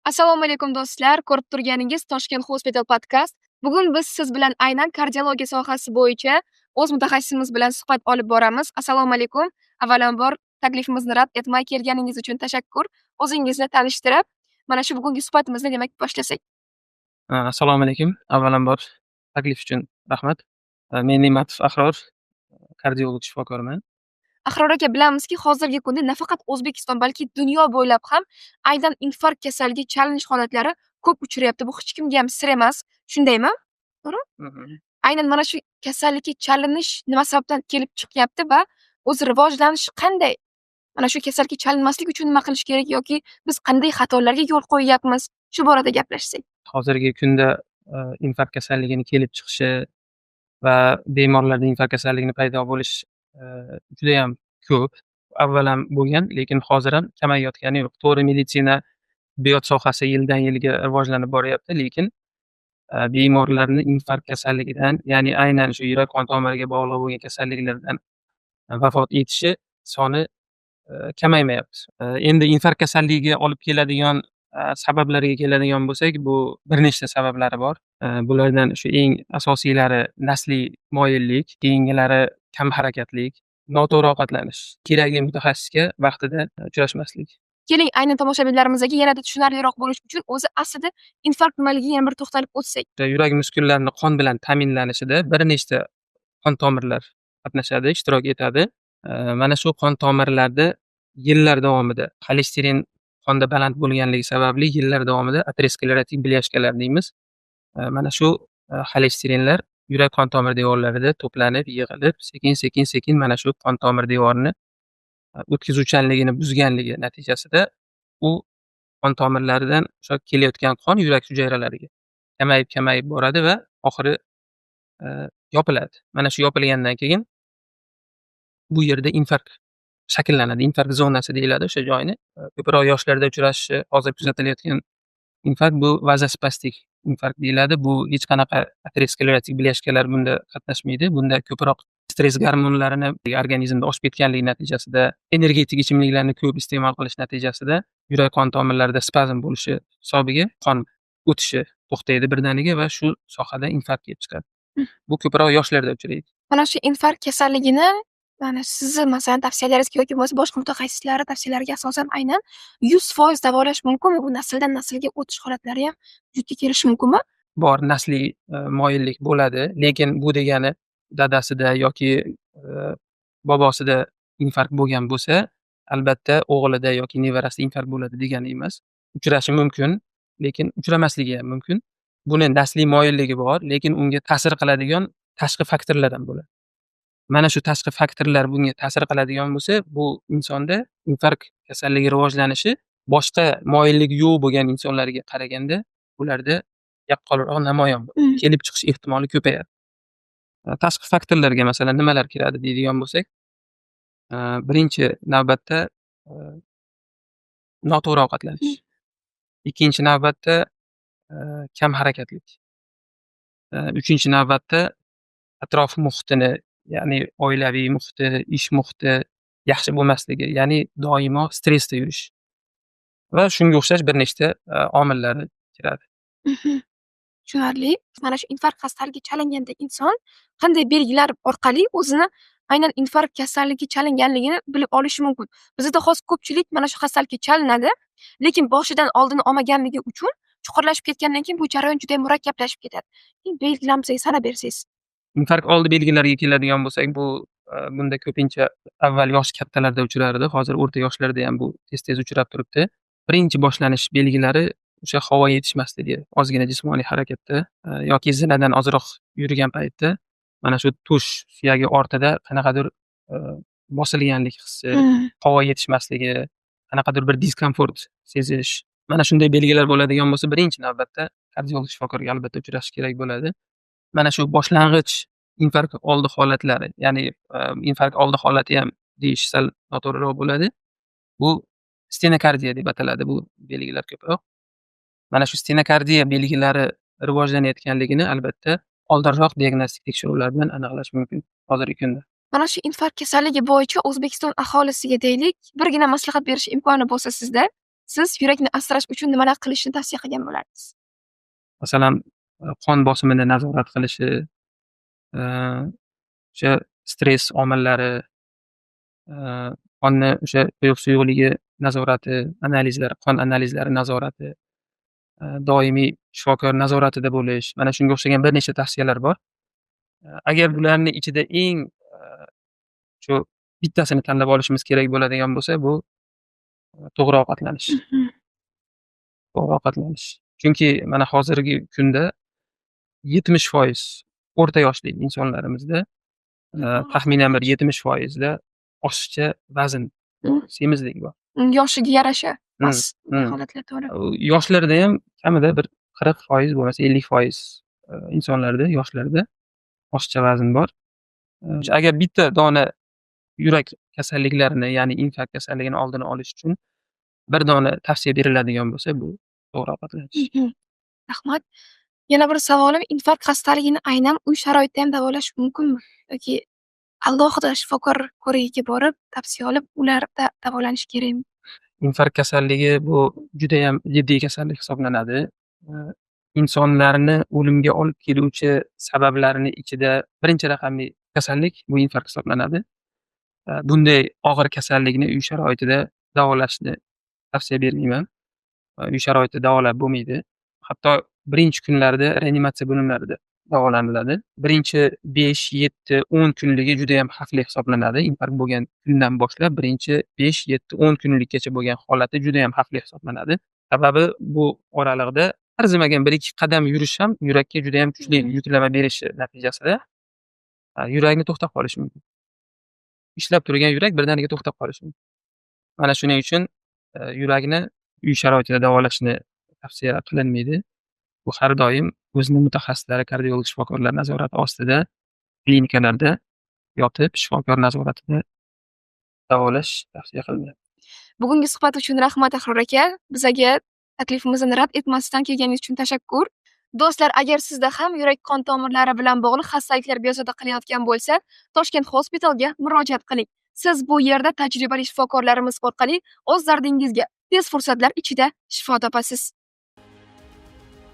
Assalomu alaykum do'stlar. Ko'rib turganingiz Toshkent Hospital podcast. Bugun biz siz bilan aynan kardiologiya sohasi bo'yicha o'z mutaxassisimiz bilan suhbat olib boramiz. Assalomu alaykum. Avvalambor taklifimizni rad etmay kelganingiz uchun tashakkur. O'zingizni tanishtirib, mana shu bugungi suhbatimizni demak boshlasak. Assalomu alaykum. Avvalambor taklif uchun rahmat. Men Ne'matov Ahror, kardiolog shifokorman. Ahror aka, bilamizki, hozirgi kunda nafaqat O'zbekiston, balki dunyo bo'ylab ham aynan infarkt kasaliga chalinish holatlari ko'p uchrayapti. Bu hech kimga ham sir emas. Shundaymi? To'g'ri? Aynan mana shu kasallikka chalinish nima sababdan kelib chiqyapti va o'zi rivojlanishi qanday? Mana shu kasallikka chalinmaslik uchun nima qilish kerak yoki biz qanday xatolarga yo'l qo'yyapmiz? Shu borada gaplashsak. Hozirgi kunda infarkt kasalligini kelib chiqishi va bemorlarda infarkt kasalligini paydo bo'lish judayam ko'p. Avval ham bo'lgan, lekin hozir ham kamayayotgani yo'q. To'g'ri, meditsina, tibbiyot sohasi yildan yilga rivojlanib boryapti, lekin bemorlarni infarkt kasalligidan, ya'ni aynan shu yurak qon tomiriga bog'liq bo'lgan kasalliklardan vafot etishi soni kamaymayapti. Endi infarkt kasalligiga olib keladigan sabablariga keladigan bo'lsak, bu bir nechta sabablari bor. Bulardan shu eng asosiylari nasliy moyillik, keyingilari kam harakatlik, noto'g'ri ovqatlanish, kerakli mutaxassisga vaqtida uchrashmaslik. Keling, aynan tomoshabinlarimizga yanada tushunarliroq bo'lish uchun o'zi aslida infarkt nimaligiga yana bir to'xtalib o'tsak. Yurak muskullarini qon bilan ta'minlanishida bir nechta qon tomirlar qatnashadi, ishtirok etadi. Mana shu qon tomirlarda yillar davomida xolesterin qonda baland bo'lganligi sababli yillar davomida aterosklerotik bilyashkalar deymiz. Mana shu xolesterinlar yurak qon tomir devorlarida to'planib, yig'ilib, sekin mana shu qon tomir devorini o'tkazuvchanligini buzganligi natijasida u qon tomirlaridan o'sha kelayotgan qon yurak hujayralariga kamayib boradi va oxiri yopiladi. Mana shu yopilgandan keyin bu yerda infarkt shakllanadi. Infarkt zonasi deyiladi o'sha joyni. Ko'proq yoshlarda uchrashi, hozir kuzatilayotgan infarkt bu vazospastik infarkt deyiladi. Bu hech qanaqa aterosklerotik bilyashkalar bunda qatnashmaydi. Bunda ko'proq stress gormonlarini organizmda oshib ketganligi natijasida, energetik ichimliklarni ko'p iste'mol qilish natijasida yurak qon tomirlarida spazm bo'lishi hisobiga qon o'tishi to'xtaydi birdaniga va shu sohada infarkt kelib chiqadi. Bu ko'proq yoshlarda uchraydi. Mana shu infarkt kasalligini mana sizni masalan tavsiyalaringizga yoki bo'lmasa boshqa mutaxassislari tavsiyalariga asosan aynan 100% davolash mumkinmi? Bu nasldan naslga o'tish holatlari ham vujudga kelishi mumkinmi? Bor, nasliy moyillik bo'ladi, lekin bu degani dadasida yoki bobosida infarkt bo'lgan bo'lsa, albatta o'g'lida yoki nevarasida infarkt bo'ladi degani emas. Uchrashi mumkin, lekin uchramasligi ham mumkin. Buni nasliy moyilligi bor, lekin unga ta'sir qiladigan tashqi faktorlar ham bo'ladi. Mana shu tashqi faktorlar bunga ta'sir qiladigan bo'lsa, bu insonda infarkt kasalligi rivojlanishi boshqa moyilligi yo'q bo'lgan insonlarga qaraganda ularda yaqqolroq namoyon kelib chiqish ehtimoli ko'payadi. Tashqi faktorlarga masalan nimalar kiradi deydigan bo'lsak, birinchi navbatda noto'g'ri ovqatlanish. Ikkinchi navbatda kam harakatlik. Uchinchi navbatda atrof muhitini, ya'ni oilaviy muhiti, ish muhiti yaxshi bo'lmasligi, ya'ni doimo stressda yurish va shunga o'xshash bir nechta omillari kiradi. Tushunarli. Mana shu infarkt kasaliga chalinganda inson qanday belgilar orqali o'zini aynan infarkt kasalligiga chalinganligini bilib olishi mumkin? Bizda hozir ko'pchilik mana shu kasallikka chalinadi, lekin boshidan oldini olmaganligi uchun chuqurlashib ketgandan keyin bu jarayon juda murakkablashib ketadi. Belgilamasiga sanab bersangiz. Infarkt oldi belgilariga keladigan bo'lsak, bunda ko'pincha avval yoshi kattalarda uchrardi, hozir o'rta yoshlarda ham bu tez uchrab turibdi. Birinchi boshlanish belgilari o'sha havo yetishmasligi, ozgina jismoniy harakatda yoki zinadan ozroq yurgan paytda mana shu tush suyagi ortida qanaqadir bosilganlik hissi, havo yetishmasligi, qanaqadir bir diskomfort sezish. Mana shunday belgilar bo'ladigan bo'lsa, birinchi navbatda kardiolog shifokorga albatta uchrash kerak bo'ladi. Mana shu boshlang'ich infarkt oldi holatlari, ya'ni infarkt oldi holati ham deyish sal noto'g'riroq bo'ladi. Bu stenokardiya deb ataladi bu belgilar ko'proq. Mana shu stenokardiya belgilari rivojlanayotganligini albatta oldinroq diagnostik tekshiruvlar bilan aniqlash mumkin hozirgi kunda. Mana shu infarkt kasalligi bo'yicha O'zbekiston aholisiga deylik, birgina maslahat berish imkoni bo'lsa sizda, Siz yurakni asrash uchun nimalar qilishni tavsiya qilgan bo'lardingiz? Masalan, qon bosimini nazorat qilishi, o'sha stress omillari, qonni o'sha to'yib suyuqligi nazorati, qon analizlari nazorati, doimiy shifokor nazoratida bo'lish. Mana shunga o'xshagan bir nechta tavsiyalar bor. Agar bularni ichida eng shu bittasini tanlab olishimiz kerak bo'ladigan bo'lsa, bu to'g'ri ovqatlanish. Mhm. To'g'ri ovqatlanish. Chunki mana hozirgi kunda 70% o'rta yoshli insonlarimizda, taxminan bir 70% da oshiqcha vazn, Mm. semizlik bor. Yoshiga yarasha Mm, bas mm. holatlar to'g'ri. Yoshlarda ham kamida bir 40% bo'lmasa 50% insonlarda, yoshlarda oshiqcha vazn bor. Agar bitta dona yurak kasalliklarini, ya'ni infarkt kasalligini oldini olish uchun bir dona tavsiya beriladigan bo'lsa, bu to'g'ri ovqatlanish. Mhm. Rahmat. Yana bir savolim, infarkt xastaligini aynan uy sharoitida ham davolash mumkinmi? Yoki alohida shifokor ko'rigiga borib, tavsiya olib, ularda davolanish kerakmi? Infarkt kasalligi bu judayam jiddiy kasallik hisoblanadi. Eee, insonlarni o'limga olib keluvchi sabablarni ichida birinchi raqamli kasallik bu infarkt hisoblanadi. Bunday og'ir kasallikni uy sharoitida davolashni tavsiya bermayman. Uy sharoitida davolab bo'lmaydi. Hatto birinchi kunlarda reanimatsiya bo'limlarida davolaniladi. Birinchi 5, 7, 10 kunligi judayam xavfli hisoblanadi. Infarkt bo'lgan kundan boshlab birinchi 5, 7, 10 kunlikkacha bo'lgan holati judayam xavfli hisoblanadi. Sababi bu oraliqda arzimagan 1-2 qadam yurish ham yurakka judayam kuchli yuklama berishi natijasida yurakni to'xtab qolishi mumkin. Ishlab turgan yurak birdaniga to'xtab qolishi mumkin. Mana shuning uchun yurakni uy sharoitida davolashni tavsiya qilinmaydi. Bu har doim o'zini mutaxassislari, kardiolog shifokorlar nazorati ostida klinikalarda yotib, shifokor nazoratida davolash tavsiya qilinadi. Bugungi suhbat uchun rahmat Ahror aka. Bizaga taklifimizni rad etmasdan kelganingiz uchun tashakkur. Do'stlar, agar sizda ham yurak qon tomirlari bilan bog'liq xastaliklar bezovta qilayotgan bo'lsa, Toshkent Hospitalga murojaat qiling. Siz bu yerda tajribali shifokorlarimiz orqali o'z dardingizga tez fursatlar ichida shifo topasiz.